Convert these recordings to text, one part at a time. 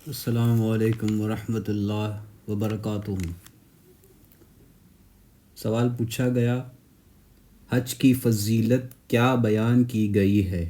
السلام علیکم ورحمۃ اللہ وبرکاتہ۔ سوال پوچھا گیا، حج کی فضیلت کیا بیان کی گئی ہے؟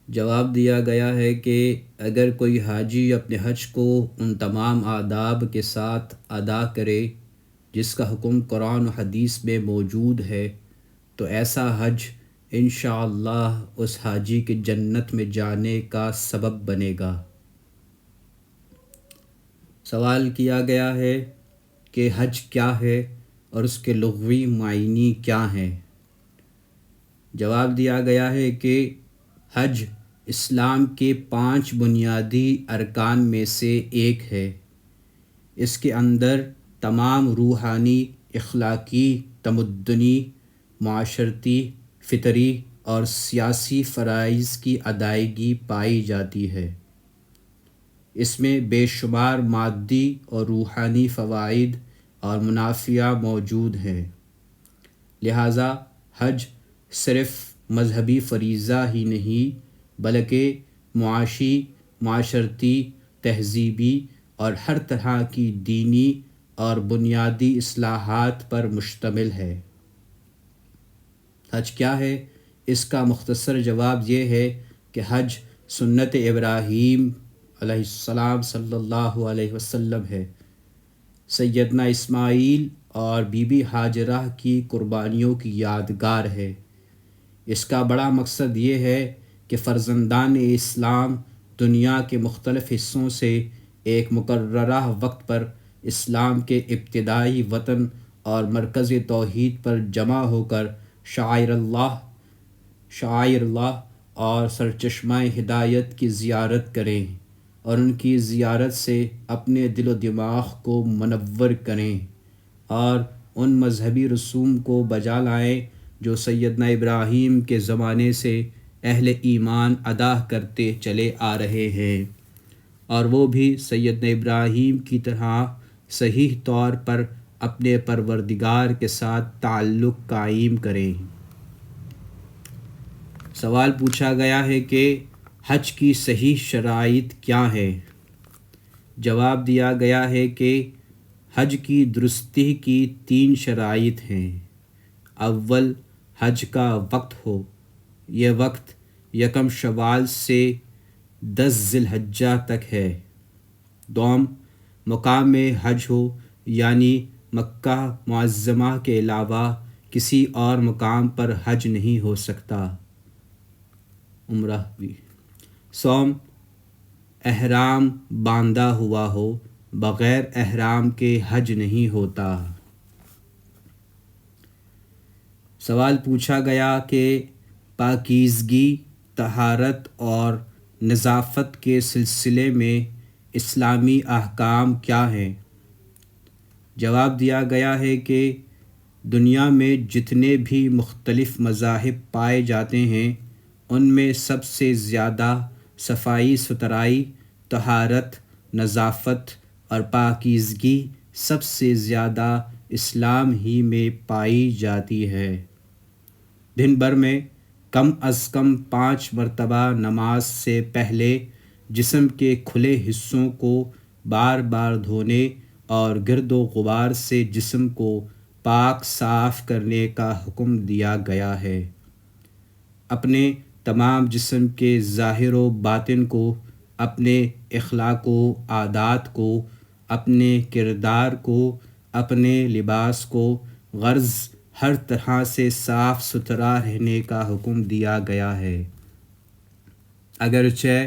جواب دیا گیا ہے کہ اگر کوئی حاجی اپنے حج کو ان تمام آداب کے ساتھ ادا کرے جس کا حکم قرآن و حدیث میں موجود ہے تو ایسا حج انشاءاللہ اس حاجی کے جنت میں جانے کا سبب بنے گا۔ سوال کیا گیا ہے کہ حج کیا ہے اور اس کے لغوی معنی کیا ہیں؟ جواب دیا گیا ہے کہ حج اسلام کے 5 بنیادی ارکان میں سے ایک ہے۔ اس کے اندر تمام روحانی، اخلاقی، تمدنی، معاشرتی، فطری اور سیاسی فرائض کی ادائیگی پائی جاتی ہے۔ اس میں بے شمار مادی اور روحانی فوائد اور منافع موجود ہیں۔ لہٰذا حج صرف مذہبی فریضہ ہی نہیں بلکہ معاشی، معاشرتی، تہذیبی اور ہر طرح کی دینی اور بنیادی اصلاحات پر مشتمل ہے۔ حج کیا ہے؟ اس کا مختصر جواب یہ ہے کہ حج سنت ابراہیم علیہ السلام صلی اللہ علیہ وسلم ہے۔ سیدنا اسماعیل اور بی بی ہاجرہ کی قربانیوں کی یادگار ہے۔ اس کا بڑا مقصد یہ ہے کہ فرزندان اسلام دنیا کے مختلف حصوں سے ایک مقررہ وقت پر اسلام کے ابتدائی وطن اور مرکز توحید پر جمع ہو کر شعائر اللہ اور سرچشمہ ہدایت کی زیارت کریں اور ان کی زیارت سے اپنے دل و دماغ کو منور کریں اور ان مذہبی رسوم کو بجا لائیں جو سیدنا ابراہیم کے زمانے سے اہل ایمان ادا کرتے چلے آ رہے ہیں، اور وہ بھی سیدنا ابراہیم کی طرح صحیح طور پر اپنے پروردگار کے ساتھ تعلق قائم کریں۔ سوال پوچھا گیا ہے کہ حج کی صحیح شرائط کیا ہے؟ جواب دیا گیا ہے کہ حج کی درستی کی 3 شرائط ہیں۔ اول، حج کا وقت ہو۔ یہ وقت 1 شوال سے 10 ذی الحجہ تک ہے۔ دوم، مقام حج ہو، یعنی مکہ معظمہ کے علاوہ کسی اور مقام پر حج نہیں ہو سکتا، عمرہ بھی۔ سوم، احرام باندھا ہوا ہو، بغیر احرام کے حج نہیں ہوتا۔ سوال پوچھا گیا کہ پاکیزگی، طہارت اور نظافت کے سلسلے میں اسلامی احکام کیا ہیں؟ جواب دیا گیا ہے کہ دنیا میں جتنے بھی مختلف مذاہب پائے جاتے ہیں ان میں سب سے زیادہ صفائی ستھرائی، طہارت، نظافت اور پاکیزگی سب سے زیادہ اسلام ہی میں پائی جاتی ہے۔ دن بھر میں کم از کم 5 مرتبہ نماز سے پہلے جسم کے کھلے حصوں کو بار بار دھونے اور گرد و غبار سے جسم کو پاک صاف کرنے کا حکم دیا گیا ہے۔ اپنے تمام جسم کے ظاہر و باطن کو، اپنے اخلاق و عادات کو، اپنے کردار کو، اپنے لباس کو، غرض ہر طرح سے صاف ستھرا رہنے کا حکم دیا گیا ہے۔ اگرچہ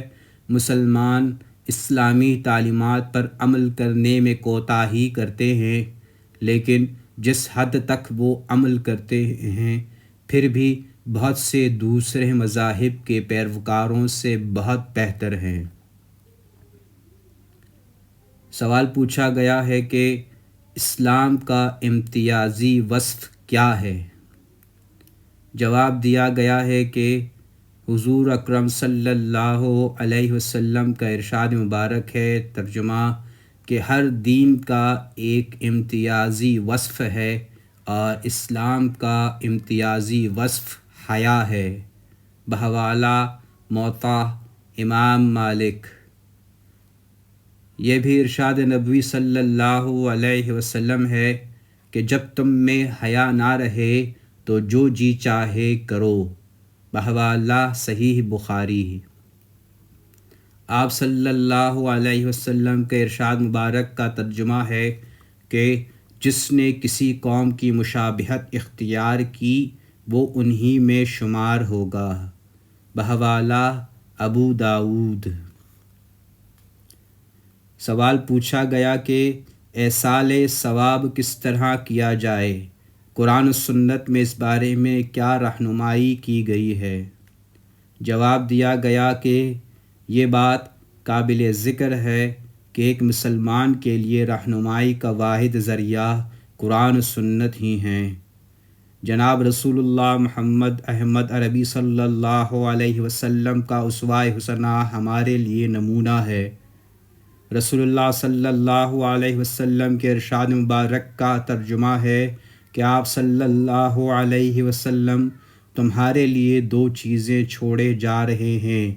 مسلمان اسلامی تعلیمات پر عمل کرنے میں کوتاہی کرتے ہیں، لیکن جس حد تک وہ عمل کرتے ہیں پھر بھی بہت سے دوسرے مذاہب کے پیروکاروں سے بہت بہتر ہیں۔ سوال پوچھا گیا ہے کہ اسلام کا امتیازی وصف کیا ہے؟ جواب دیا گیا ہے کہ حضور اکرم صلی اللہ علیہ وسلم کا ارشاد مبارک ہے، ترجمہ، کہ ہر دین کا ایک امتیازی وصف ہے اور اسلام کا امتیازی وصف حیا ہے۔ بحوالہ موطا امام مالک۔ یہ بھی ارشاد نبوی صلی اللہ علیہ وسلم ہے کہ جب تم میں حیا نہ رہے تو جو جی چاہے کرو، بحوالہ صحیح بخاری۔ آپ صلی اللہ علیہ وسلم کے ارشاد مبارک کا ترجمہ ہے کہ جس نے کسی قوم کی مشابہت اختیار کی وہ انہی میں شمار ہوگا، بحوالہ ابو داؤد۔ سوال پوچھا گیا کہ ایصال ثواب کس طرح کیا جائے، قرآن و سنت میں اس بارے میں کیا رہنمائی کی گئی ہے؟ جواب دیا گیا کہ یہ بات قابل ذکر ہے کہ ایک مسلمان کے لیے رہنمائی کا واحد ذریعہ قرآن و سنت ہی ہیں۔ جناب رسول اللہ محمد احمد عربی صلی اللہ علیہ وسلم کا اسوہ حسنہ ہمارے لیے نمونہ ہے۔ رسول اللہ صلی اللہ علیہ وسلم کے ارشاد مبارک کا ترجمہ ہے کہ آپ صلی اللہ علیہ وسلم تمہارے لیے دو چیزیں چھوڑے جا رہے ہیں،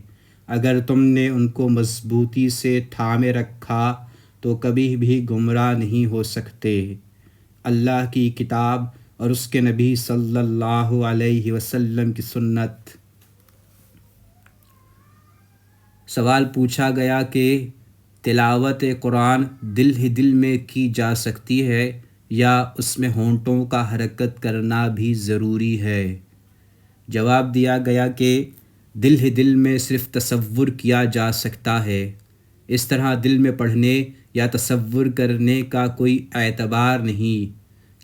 اگر تم نے ان کو مضبوطی سے تھامے رکھا تو کبھی بھی گمراہ نہیں ہو سکتے، اللہ کی کتاب اور اس کے نبی صلی اللہ علیہ وسلم کی سنت۔ سوال پوچھا گیا کہ تلاوت قرآن دل ہی دل میں کی جا سکتی ہے یا اس میں ہونٹوں کا حرکت کرنا بھی ضروری ہے؟ جواب دیا گیا کہ دل ہی دل میں صرف تصور کیا جا سکتا ہے، اس طرح دل میں پڑھنے یا تصور کرنے کا کوئی اعتبار نہیں،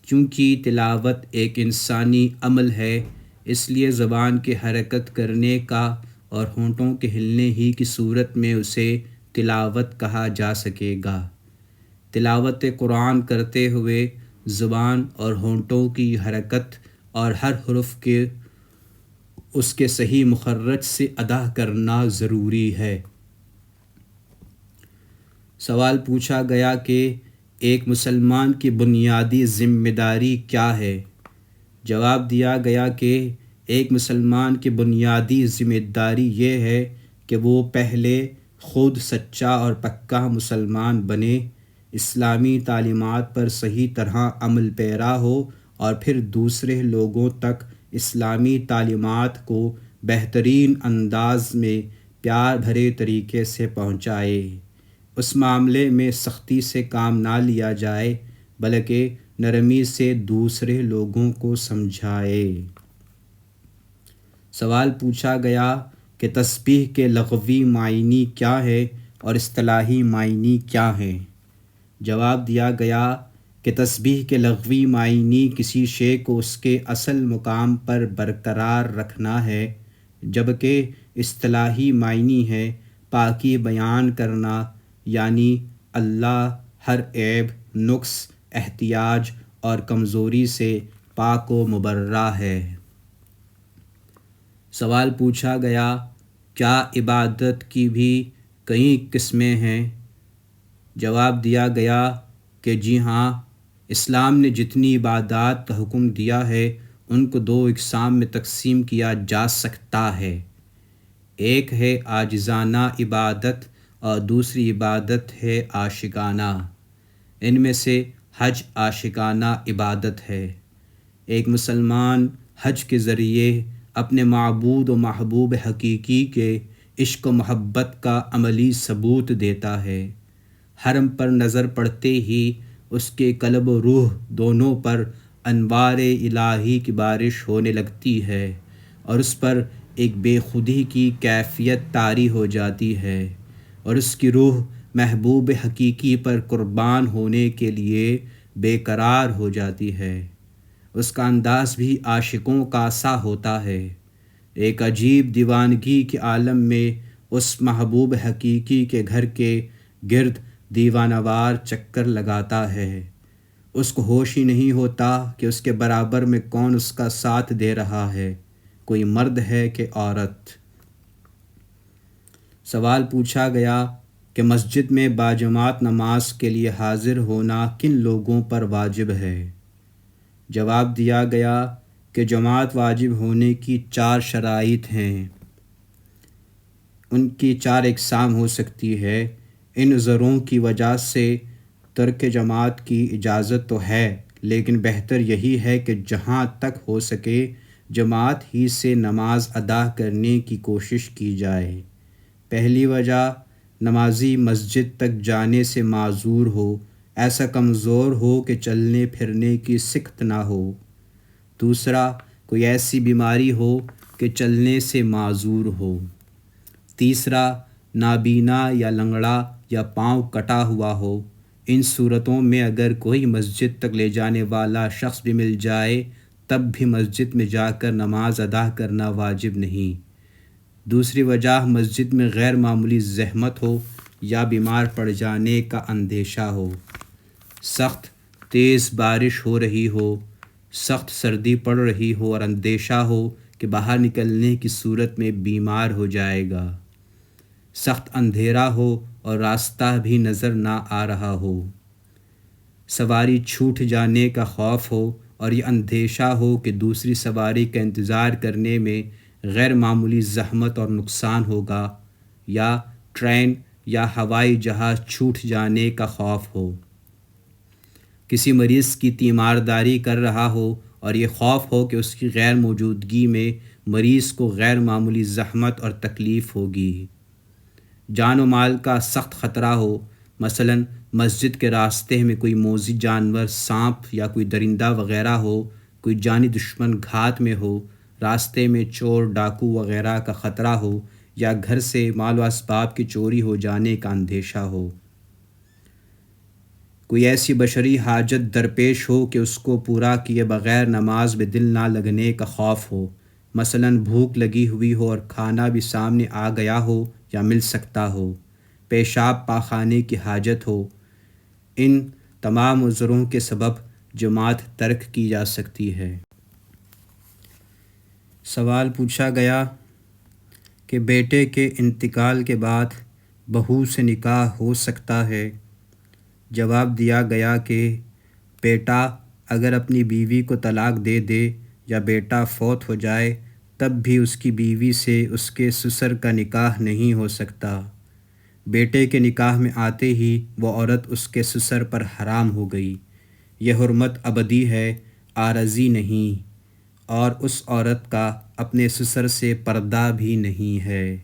کیونکہ تلاوت ایک انسانی عمل ہے، اس لیے زبان کے حرکت کرنے کا اور ہونٹوں کے ہلنے ہی کی صورت میں اسے تلاوت کہا جا سکے گا۔ تلاوت قرآن کرتے ہوئے زبان اور ہونٹوں کی حرکت اور ہر حرف کے اس کے صحیح مخرج سے ادا کرنا ضروری ہے۔ سوال پوچھا گیا کہ ایک مسلمان کی بنیادی ذمہ داری کیا ہے؟ جواب دیا گیا کہ ایک مسلمان کی بنیادی ذمہ داری یہ ہے کہ وہ پہلے خود سچا اور پکا مسلمان بنے، اسلامی تعلیمات پر صحیح طرح عمل پیرا ہو اور پھر دوسرے لوگوں تک اسلامی تعلیمات کو بہترین انداز میں پیار بھرے طریقے سے پہنچائے۔ اس معاملے میں سختی سے کام نہ لیا جائے بلکہ نرمی سے دوسرے لوگوں کو سمجھائے۔ سوال پوچھا گیا کہ تسبیح کے لغوی معنی کیا ہے اور اصطلاحی معنی کیا ہیں؟ جواب دیا گیا کہ تسبیح کے لغوی معنی کسی شے کو اس کے اصل مقام پر برقرار رکھنا ہے، جبکہ اصطلاحی معنی ہے پاکی بیان کرنا، یعنی اللہ ہر عیب، نقص، احتیاج اور کمزوری سے پاک و مبرہ ہے۔ سوال پوچھا گیا کیا عبادت کی بھی کئی قسمیں ہیں؟ جواب دیا گیا کہ جی ہاں، اسلام نے جتنی عبادات کا حکم دیا ہے ان کو دو اقسام میں تقسیم کیا جا سکتا ہے، ایک ہے عاجزانہ عبادت اور دوسری عبادت ہے عاشقانہ۔ ان میں سے حج عاشقانہ عبادت ہے۔ ایک مسلمان حج کے ذریعے اپنے معبود و محبوب حقیقی کے عشق و محبت کا عملی ثبوت دیتا ہے۔ حرم پر نظر پڑتے ہی اس کے قلب و روح دونوں پر انوار الہی کی بارش ہونے لگتی ہے اور اس پر ایک بے خودی کی کیفیت طاری ہو جاتی ہے اور اس کی روح محبوب حقیقی پر قربان ہونے کے لیے بے قرار ہو جاتی ہے۔ اس کا انداز بھی عاشقوں کا سا ہوتا ہے، ایک عجیب دیوانگی کے عالم میں اس محبوب حقیقی کے گھر کے گرد دیوانہ وار چکر لگاتا ہے، اس کو ہوش ہی نہیں ہوتا کہ اس کے برابر میں کون اس کا ساتھ دے رہا ہے، کوئی مرد ہے کہ عورت۔ سوال پوچھا گیا کہ مسجد میں باجماعت نماز کے لیے حاضر ہونا کن لوگوں پر واجب ہے؟ جواب دیا گیا کہ جماعت واجب ہونے کی 4 شرائط ہیں۔ ان کی 4 اقسام ہو سکتی ہے۔ ان عذروں کی وجہ سے ترک جماعت کی اجازت تو ہے، لیکن بہتر یہی ہے کہ جہاں تک ہو سکے جماعت ہی سے نماز ادا کرنے کی کوشش کی جائے۔ پہلی وجہ، نمازی مسجد تک جانے سے معذور ہو، ایسا کمزور ہو کہ چلنے پھرنے کی سکت نہ ہو۔ دوسرا، کوئی ایسی بیماری ہو کہ چلنے سے معذور ہو۔ تیسرا، نابینا یا لنگڑا یا پاؤں کٹا ہوا ہو۔ ان صورتوں میں اگر کوئی مسجد تک لے جانے والا شخص بھی مل جائے تب بھی مسجد میں جا کر نماز ادا کرنا واجب نہیں۔ دوسری وجہ، مسجد میں غیر معمولی زحمت ہو یا بیمار پڑ جانے کا اندیشہ ہو، سخت تیز بارش ہو رہی ہو، سخت سردی پڑ رہی ہو اور اندیشہ ہو کہ باہر نکلنے کی صورت میں بیمار ہو جائے گا، سخت اندھیرا ہو اور راستہ بھی نظر نہ آ رہا ہو، سواری چھوٹ جانے کا خوف ہو اور یہ اندیشہ ہو کہ دوسری سواری کا انتظار کرنے میں غیر معمولی زحمت اور نقصان ہوگا، یا ٹرین یا ہوائی جہاز چھوٹ جانے کا خوف ہو، کسی مریض کی تیمارداری کر رہا ہو اور یہ خوف ہو کہ اس کی غیر موجودگی میں مریض کو غیر معمولی زحمت اور تکلیف ہوگی، جان و مال کا سخت خطرہ ہو، مثلا مسجد کے راستے میں کوئی موذی جانور، سانپ یا کوئی درندہ وغیرہ ہو، کوئی جانی دشمن گھات میں ہو، راستے میں چور ڈاکو وغیرہ کا خطرہ ہو، یا گھر سے مال و اسباب کی چوری ہو جانے کا اندیشہ ہو، کوئی ایسی بشری حاجت درپیش ہو کہ اس کو پورا کیے بغیر نماز میں دل نہ لگنے کا خوف ہو، مثلا بھوک لگی ہوئی ہو اور کھانا بھی سامنے آ گیا ہو یا مل سکتا ہو، پیشاب پاخانے کی حاجت ہو، ان تمام عذروں کے سبب جماعت ترک کی جا سکتی ہے۔ سوال پوچھا گیا کہ بیٹے کے انتقال کے بعد بہو سے نکاح ہو سکتا ہے؟ جواب دیا گیا کہ بیٹا اگر اپنی بیوی کو طلاق دے دے یا بیٹا فوت ہو جائے تب بھی اس کی بیوی سے اس کے سسر کا نکاح نہیں ہو سکتا۔ بیٹے کے نکاح میں آتے ہی وہ عورت اس کے سسر پر حرام ہو گئی۔ یہ حرمت ابدی ہے، عارضی نہیں، اور اس عورت کا اپنے سسر سے پردہ بھی نہیں ہے۔